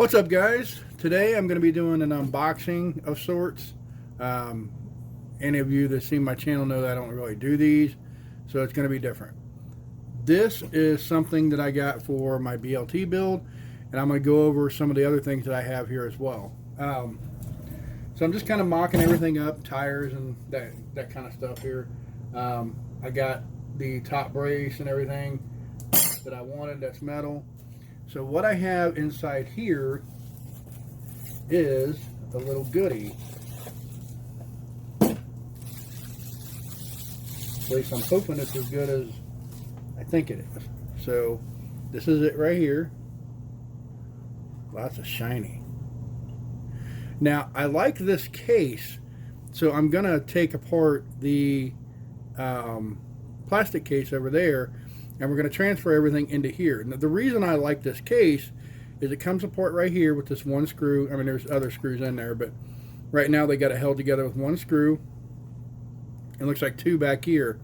What's up, guys? Today I'm going to be doing an unboxing of sorts. Any of you that see my channel know that I don't really do these, so it's going to be different. This is something that I got for my BLT build, and I'm going to go over some of the other things that I have here as well. So I'm just kind of mocking everything up, tires and that kind of stuff here. I got the top brace and everything that I wanted that's metal. So what I have inside here is a little goodie. At least I'm hoping it's as good as I think it is. So this is it right here. Lots of shiny. Now I like this case, so I'm gonna take apart the plastic case over there, and we're going to transfer everything into here. Now, the reason I like this case is it comes apart right here with this one screw. I mean, there's other screws in there, but right now they got it held together with one screw. It looks like two back here.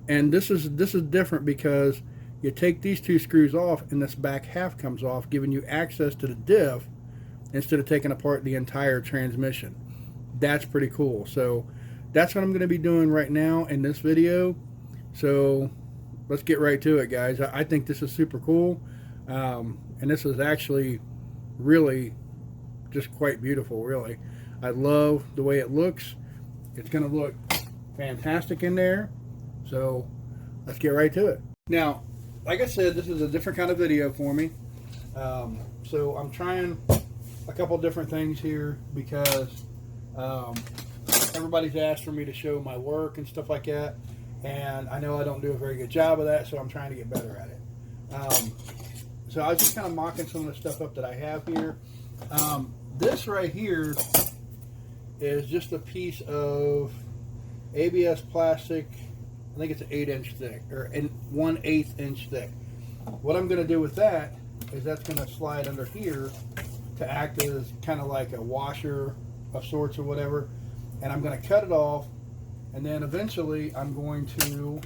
And this is different because you take these two screws off and this back half comes off, giving you access to the diff instead of taking apart the entire transmission. That's pretty cool. So that's what I'm going to be doing right now in this video. So let's get right to it, guys. I think this is super cool, and this is actually really just quite beautiful, really. I love the way it looks. It's going to look fantastic in there, so let's get right to it. Now, like I said, this is a different kind of video for me, so I'm trying a couple different things here because everybody's asked for me to show my work and stuff like that. And I know I don't do a very good job of that, so I'm trying to get better at it. So I was just kind of mocking some of the stuff up that I have here. This right here is just a piece of ABS plastic. I think it's an 8-inch thick, or 1/8 inch thick. What I'm going to do with that is that's going to slide under here to act as kind of like a washer of sorts or whatever. And I'm going to cut it off. And then eventually I'm going to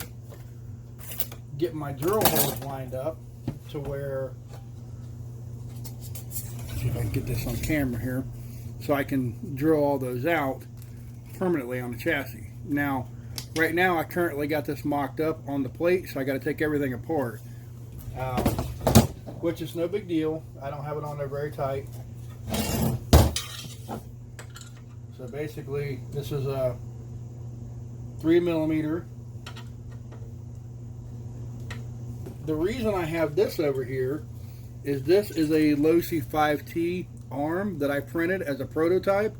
get my drill holes lined up to where, let's see if I can get this on camera here, so I can drill all those out permanently on the chassis. Now, right now I currently got this mocked up on the plate, so I got to take everything apart, which is no big deal. I don't have it on there very tight. So basically this is a 3mm. The reason I have this over here is this is a Losi 5T arm that I printed as a prototype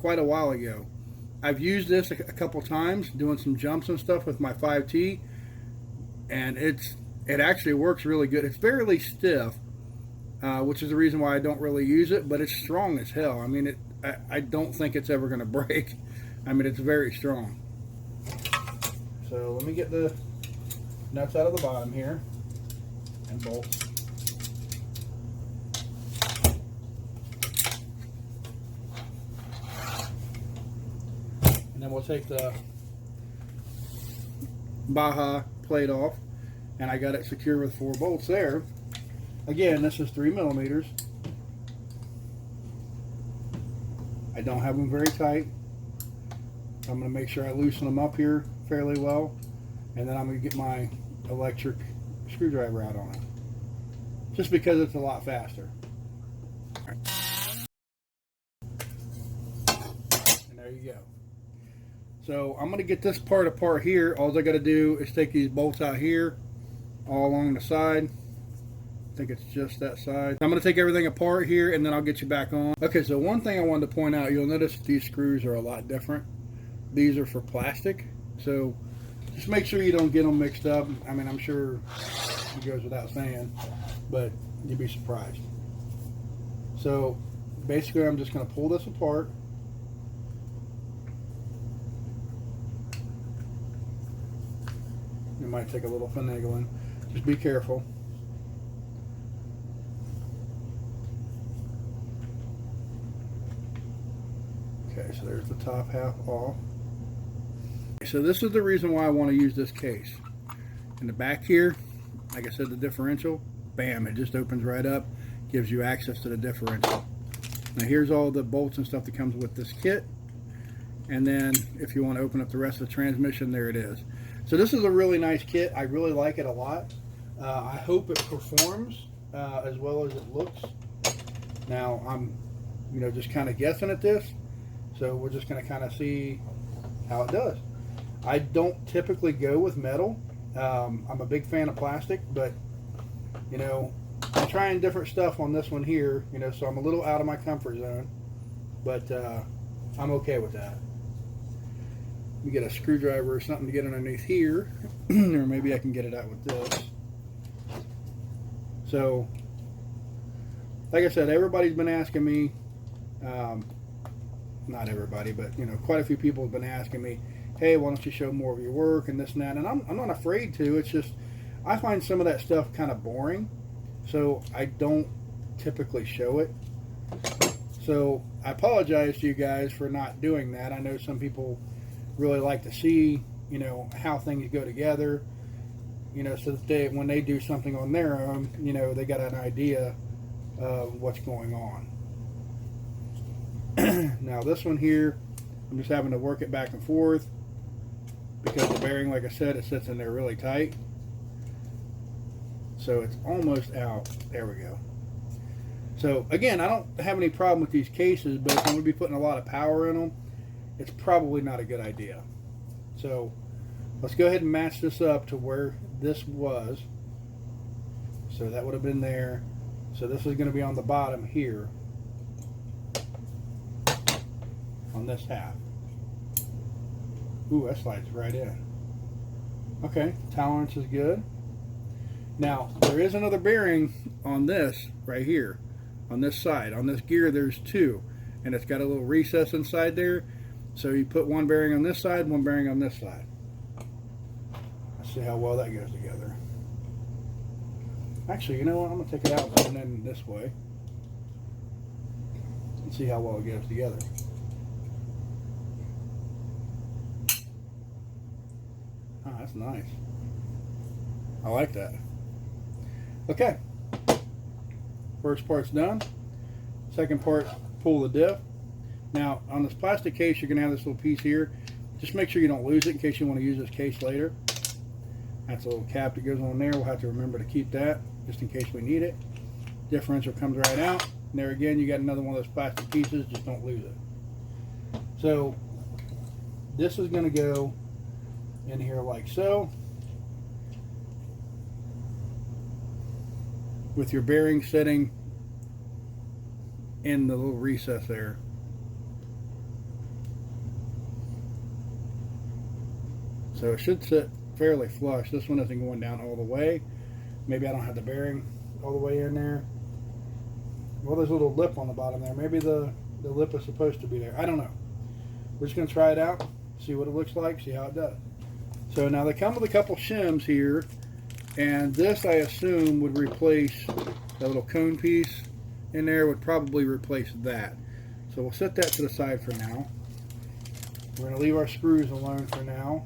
quite a while ago. I've used this a couple times doing some jumps and stuff with my 5T, and it actually works really good. It's fairly stiff, which is the reason why I don't really use it, but it's strong as hell. I mean, I don't think it's ever going to break. I mean, it's very strong. So let me get the nuts out of the bottom here and bolts. And then we'll take the Baja plate off, and I got it secure with 4 bolts there. Again, this is 3mm. I don't have them very tight. I'm going to make sure I loosen them up here fairly well, and then I'm going to get my electric screwdriver out on it, just because it's a lot faster. And there you go. So I'm going to get this part apart here. All I got to do is take these bolts out here all along the side. I think it's just that side. I'm going to take everything apart here, and then I'll get you back on. Okay, so one thing I wanted to point out, you'll notice these screws are a lot different. These are for plastic, so just make sure you don't get them mixed up. I mean, I'm sure it goes without saying, but you'd be surprised. So basically I'm just going to pull this apart. It might take a little finagling. Just be careful. Okay, so there's the top half off. So this is the reason why I want to use this case. In the back here, like I said, the differential, bam, it just opens right up. gives you access to the differential. Now here's all the bolts and stuff that comes with this kit. And then if you want to open up the rest of the transmission, there it is. So this is a really nice kit. I really like it a lot. I hope it performs as well as it looks. Now I'm, just kind of guessing at this. So we're just going to kind of see how it does. I don't typically go with metal. I'm a big fan of plastic, but I'm trying different stuff on this one here, so I'm a little out of my comfort zone, but I'm okay with that. Let me get a screwdriver or something to get underneath here, or maybe I can get it out with this. So, like I said, everybody's been asking me, not everybody, but quite a few people have been asking me, hey, why don't you show more of your work and this and that, and I'm not afraid to. It's just I find some of that stuff kind of boring, so I don't typically show it. So I apologize to you guys for not doing that. I know some people really like to see how things go together, so that when they do something on their own, they got an idea of what's going on. Now this one here, I'm just having to work it back and forth because the bearing, like I said, it sits in there really tight. So it's almost out. There we go. So again, I don't have any problem with these cases, but if I'm going to be putting a lot of power in them, it's probably not a good idea. So let's go ahead and match this up to where this was. So that would have been there. So this is going to be on the bottom here on this half. Ooh, that slides right in. Okay, tolerance is good. Now, there is another bearing on this right here, on this side. On this gear, there's two, and it's got a little recess inside there. So you put one bearing on this side, one bearing on this side. Let's see how well that goes together. Actually, you know what? I'm going to take it out and put it in this way and see how well it goes together. Oh, that's nice. I like that. Okay. First part's done. Second part, pull the diff. Now, on this plastic case, you're going to have this little piece here. Just make sure you don't lose it in case you want to use this case later. That's a little cap that goes on there. We'll have to remember to keep that just in case we need it. Differential comes right out. And there again, you got another one of those plastic pieces. Just don't lose it. So, this is going to go in here like so. With your bearing sitting in the little recess there. So it should sit fairly flush. This one isn't going down all the way. Maybe I don't have the bearing all the way in there. Well, there's a little lip on the bottom there. Maybe the lip is supposed to be there. I don't know. We're just going to try it out, see what it looks like, see how it does. So now they come with a couple shims here, and this I assume would replace that little cone piece in there, would probably replace that. So we'll set that to the side for now. We're going to leave our screws alone for now.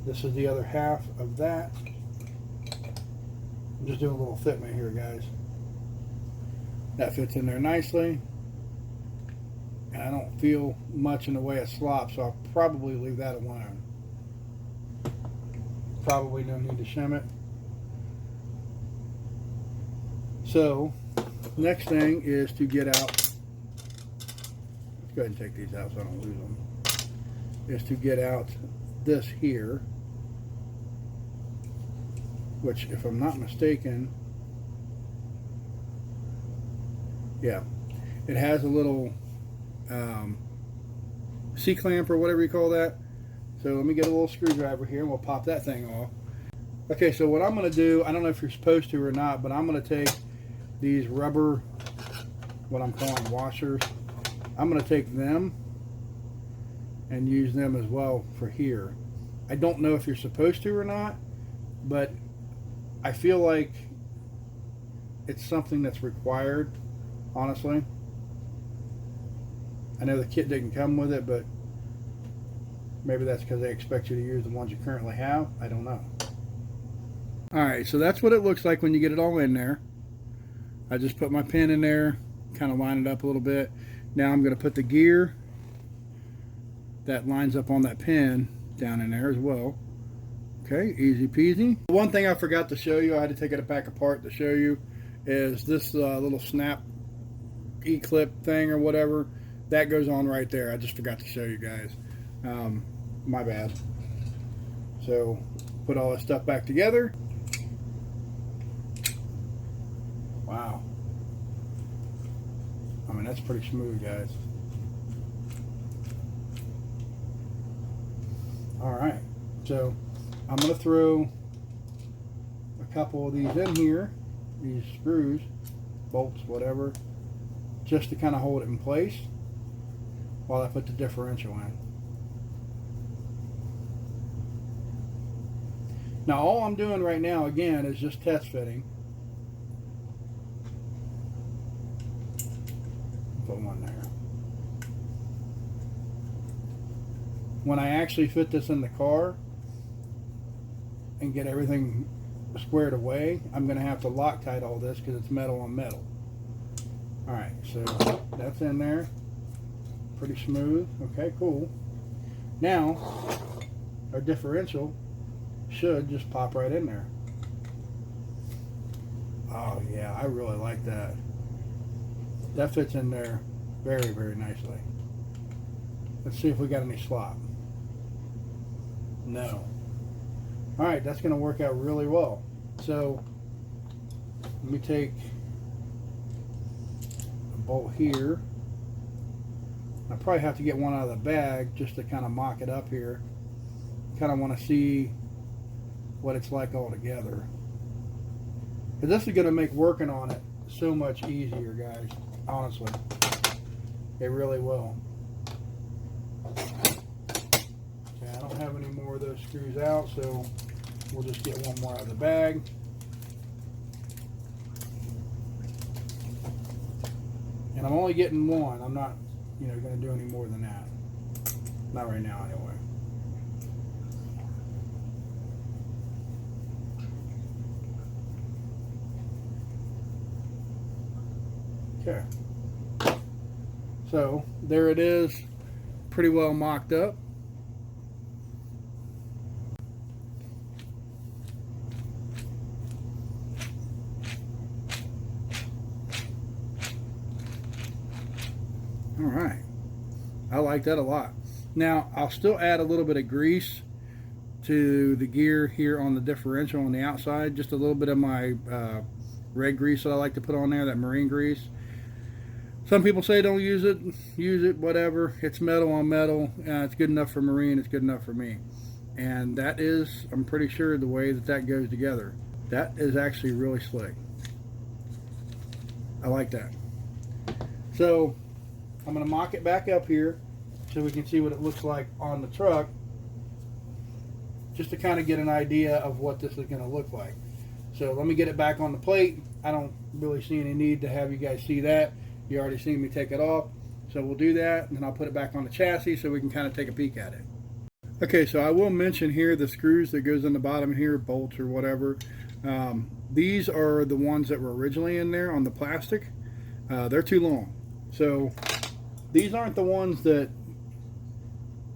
This is the other half of that. I'm just doing a little fitment here, guys. That fits in there nicely. And I don't feel much in the way of slop, so I'll probably leave that alone. Probably no need to shim it. So, next thing is to get out. Let's go ahead and take these out so I don't lose them. Is to get out this here, which, if I'm not mistaken, yeah, it has a little C-clamp or whatever you call that. So let me get a little screwdriver here and we'll pop that thing off. Okay, so what I'm going to do, I don't know if you're supposed to or not, but I'm going to take these rubber, what I'm calling washers, I'm going to take them and use them as well for here. I don't know if you're supposed to or not, but I feel like it's something that's required, honestly. I know the kit didn't come with it, but maybe that's because they expect you to use the ones you currently have. I don't know. Alright, so that's what it looks like when you get it all in there. I just put my pin in there, kind of line it up a little bit. Now I'm going to put the gear that lines up on that pin down in there as well. Okay, easy peasy. One thing I forgot to show you, I had to take it back apart to show you, is this little snap E-clip thing or whatever. That goes on right there. I just forgot to show you guys. My bad. So, put all this stuff back together. Wow. I mean, that's pretty smooth, guys. Alright, so I'm going to throw a couple of these in here, these screws, bolts, whatever, just to kind of hold it in place while I put the differential in. Now all I'm doing right now, again, is just test fitting. Put one there. When I actually fit this in the car and get everything squared away, I'm going to have to Loctite all this because it's metal on metal. Alright, so that's in there. Pretty smooth. Okay, cool. Now, our differential should just pop right in there. Oh yeah, I really like that. That fits in there very, very nicely. Let's see if we got any slop. No. Alright, that's going to work out really well. So, let me take a bolt here. I probably have to get one out of the bag just to kind of mock it up here. Kind of want to see what it's like all together. Because this is going to make working on it so much easier, guys. Honestly. It really will. Okay, I don't have any more of those screws out, so we'll just get one more out of the bag. And I'm only getting one. I'm not, going to do any more than that. Not right now, anyway. Okay. So, there it is. Pretty well mocked up. Alright, I like that a lot. Now, I'll still add a little bit of grease to the gear here on the differential on the outside. Just a little bit of my red grease that I like to put on there, that marine grease. Some people say don't use it, whatever. It's metal on metal. It's good enough for marine, it's good enough for me. And that is, I'm pretty sure, the way that goes together. That is actually really slick. I like that. So, I'm going to mock it back up here so we can see what it looks like on the truck, just to kind of get an idea of what this is going to look like. So let me get it back on the plate. I don't really see any need to have you guys see that. You already seen me take it off. So we'll do that, and then I'll put it back on the chassis so we can kind of take a peek at it. Okay, so I will mention here the screws that goes in the bottom here, bolts or whatever. These are the ones that were originally in there on the plastic. They're too long. So these aren't the ones that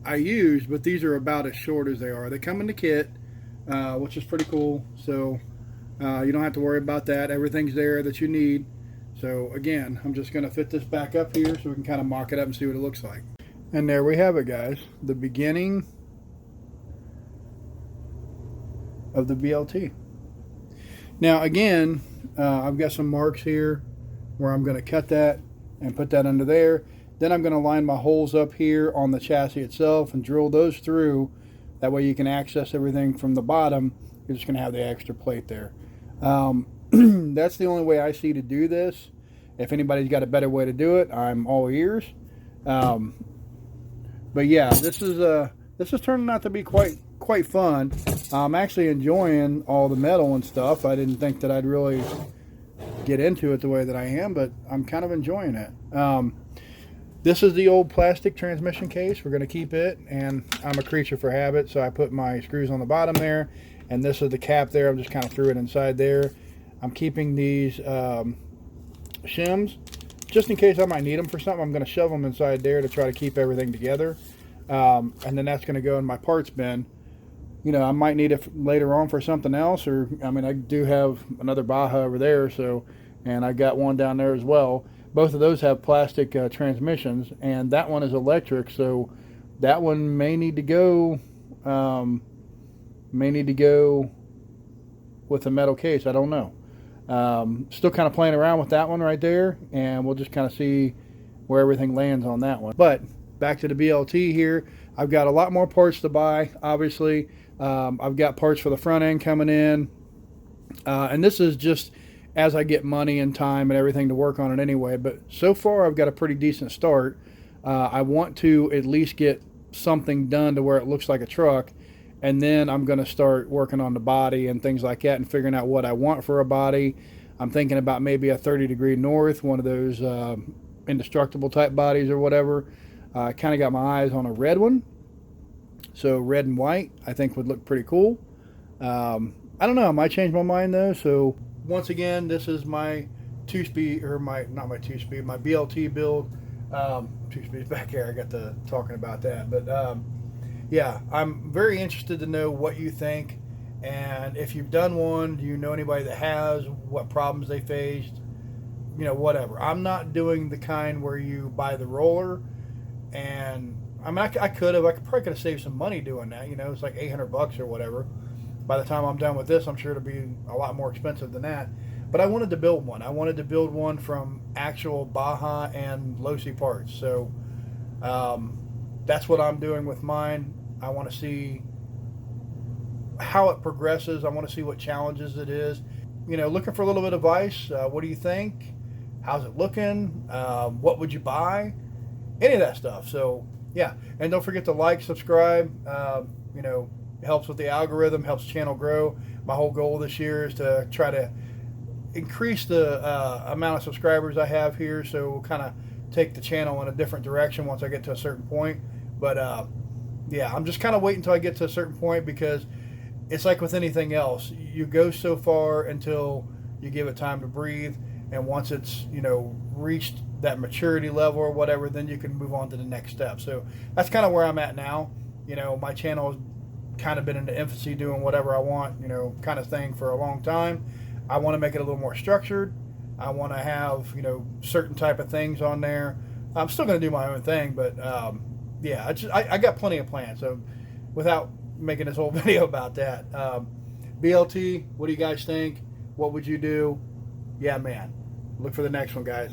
I use, but these are about as short as they are. They come in the kit, which is pretty cool. So you don't have to worry about that. Everything's there that you need. So again, I'm just going to fit this back up here so we can kind of mock it up and see what it looks like. And there we have it, guys. The beginning of the BLT. Now again, I've got some marks here where I'm going to cut that and put that under there. Then I'm going to line my holes up here on the chassis itself and drill those through. That way you can access everything from the bottom. You're just going to have the extra plate there. That's the only way I see to do this. If anybody's got a better way to do it, I'm all ears. But yeah, this is turning out to be quite fun. I'm actually enjoying all the metal and stuff. I didn't think that I'd really get into it the way that I am, but I'm kind of enjoying it. This is the old plastic transmission case. We're going to keep it, and I'm a creature for habit, so I put my screws on the bottom there, and this is the cap there. I just kind of threw it inside there. I'm keeping these shims, just in case I might need them for something. I'm going to shove them inside there to try to keep everything together. And then that's going to go in my parts bin. You know, I might need it later on for something else, or I mean, I do have another Baja over there, so, and I got one down there as well. Both of those have plastic transmissions, and that one is electric, so that one may need to go, with a metal case. I don't know. Still kind of playing around with that one right there, and we'll just kind of see where everything lands on that one. But back to the BLT here. I've got a lot more parts to buy, obviously. I've got parts for the front end coming in. And this is just as I get money and time and everything to work on it anyway. But so far, I've got a pretty decent start. I want to at least get something done to where it looks like a truck. And then I'm going to start working on the body and things like that and figuring out what I want for a body. I'm thinking about maybe a 30-degree north, one of those indestructible type bodies or whatever. I kind of got my eyes on a red one. So red and white I think would look pretty cool. I don't know, I might change my mind though. So once again, this is my two-speed, or my BLT build. Two-speed's back here, I got to talking about that. But yeah, I'm very interested to know what you think, and if you've done one, do you know anybody that has, what problems they faced, you know, whatever. I'm not doing the kind where you buy the roller, and I mean, I probably could have saved some money doing that. You know, it's like $800 or whatever. By the time I'm done with this, I'm sure it'll be a lot more expensive than that. But I wanted to build one. I wanted to build one from actual Baja and Losi parts. So that's what I'm doing with mine. I want to see how it progresses. I want to see what challenges it is. You know, looking for a little bit of advice. What do you think? How's it looking? What would you buy? Any of that stuff. So yeah, and don't forget to like, subscribe. You know, helps with the algorithm, helps the channel grow. My whole goal this year is to try to increase the amount of subscribers I have here, so we'll kind of take the channel in a different direction once I get to a certain point. But yeah, I'm just kind of waiting until I get to a certain point, because it's like with anything else, you go so far until you give it time to breathe, and once it's, you know, reached that maturity level or whatever, then you can move on to the next step. So that's kind of where I'm at now. You know, my channel has kind of been in the infancy, doing whatever I want, you know, kind of thing for a long time. I want to make it a little more structured. I want to have, you know, certain type of things on there. I'm still going to do my own thing, but yeah, I got plenty of plans. So without making this whole video about that, BLT, what do you guys think? What would you do? Yeah, man. Look for the next one, guys.